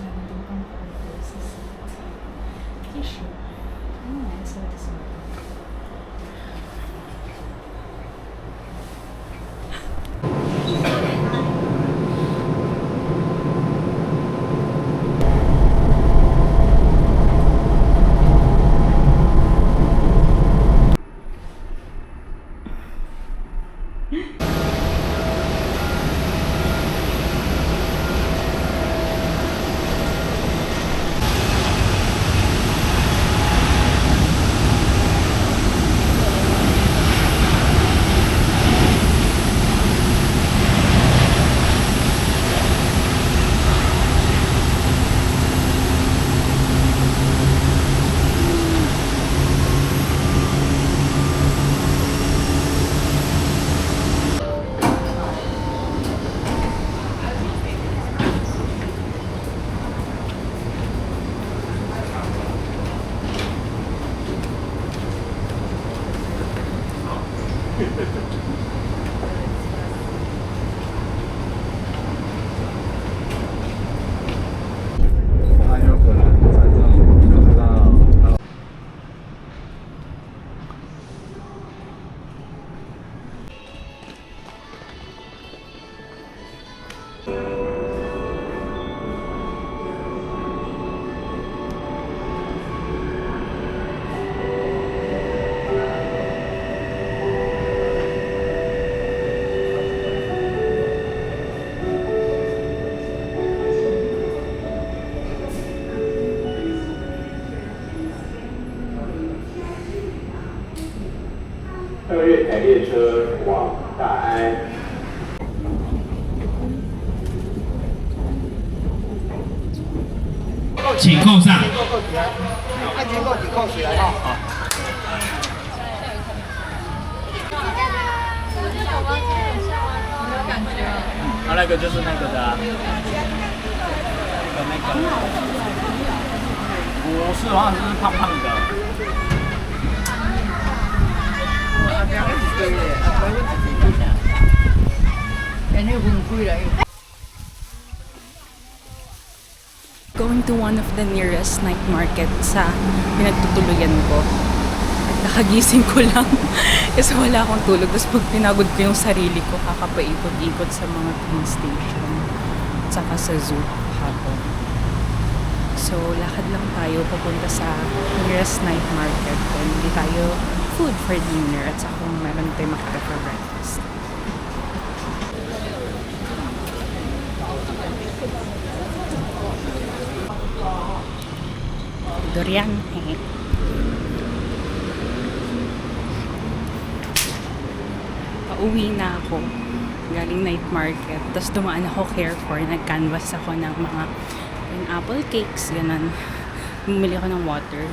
meron din pang order sa tissue. Ayan, so this one.2月台列车往大安。请扣上。按键扣起扣起来哈。好。那个就是那个的、啊，那个，不是，好像是胖胖的。Going to one of the nearest night market sa pinagtutuluyan ko. At nakagising ko lang kasi wala akong tulog. Tapos pag pinagod ko yung sarili ko, kakapaikot-ikot sa mga train station at saka sa zoo hapon. So, lakad lang tayo papunta sa nearest night market. Kung hindi tayo food for dinner at saka kung meron tayo makita for breakfast. Durian. Pauwi na ako galing night market. Tapos dumaan ako Carrefour. Nag-canvas ako ng mga apple cakes. Ganun. Bumili ako ng water.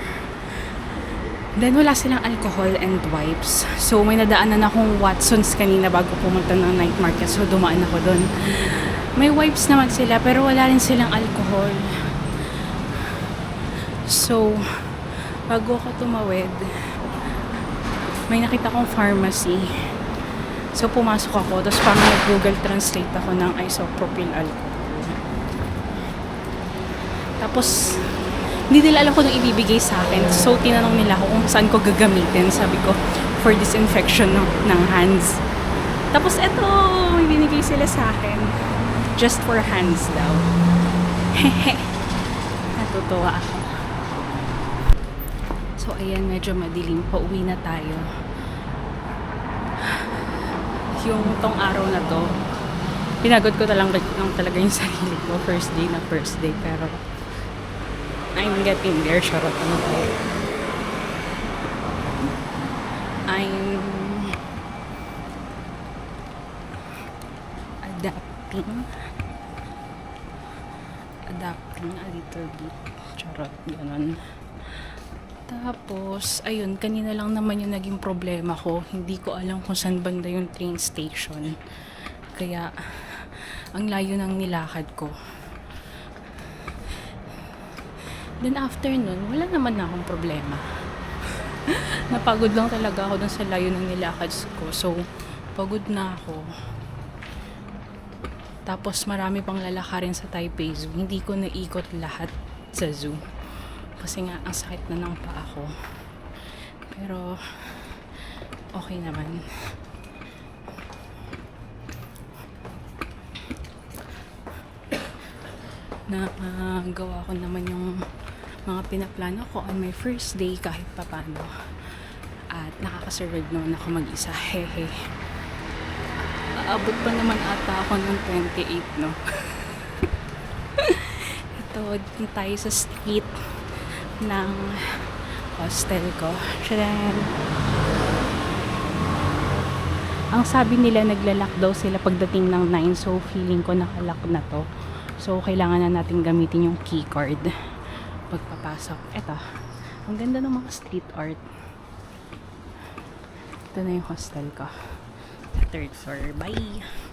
Then wala silang alcohol and wipes. So may nadaanan akong Watson's kanina bago pumunta ng night market. So dumaan ako doon. May wipes naman sila pero wala rin silang alcohol. So, bago ako tumawid, may nakita kong pharmacy. So, pumasok ako. Tapos parang nag-Google Translate ako ng isopropyl alcohol. Tapos, hindi nila alam kung anong ibibigay sa akin. So, tinanong nila ako kung saan ko gagamitin. Sabi ko, for disinfection ng hands. Tapos, eto, may binigay sila sa akin. Just for hands daw. Hehe. Natutuwa ako. So, ayan, medyo madilim. Pauwi na tayo. Yung tong araw na to, pinagod ko talaga yung sarili ko. First day. Pero, I'm getting there. Charot. Ano ba? I'm adapting a little bit. Charot. Ganon. Tapos, ayun, kanina lang naman yung naging problema ko. Hindi ko alam kung saan banda yung train station. Kaya, ang layo ng nilakad ko. Then after nun, wala naman na akong problema. Napagod lang talaga ako dun sa layo ng nilakad ko. So, pagod na ako. Tapos marami pang lalakarin sa Taipei Zoo. Hindi ko naikot lahat sa zoo. Kasi nga, ang sakit na ng paa ko. Pero, okay naman. Gawa ko naman yung mga pinaplano ko on my first day kahit papano. At nakakasurvive naman ako mag-isa. Hehe. Aabot pa naman ata ako ng 28, no? Ito, dito tayo sa street ng hostel ko. Tcharan! Ang sabi nila, naglalak daw sila pagdating ng 9. So, feeling ko nakalak na to. So, kailangan na natin gamitin yung keycard pagpapasok. Eto, ang ganda ng mga street art. Ito na yung hostel ko. 3rd floor. Bye!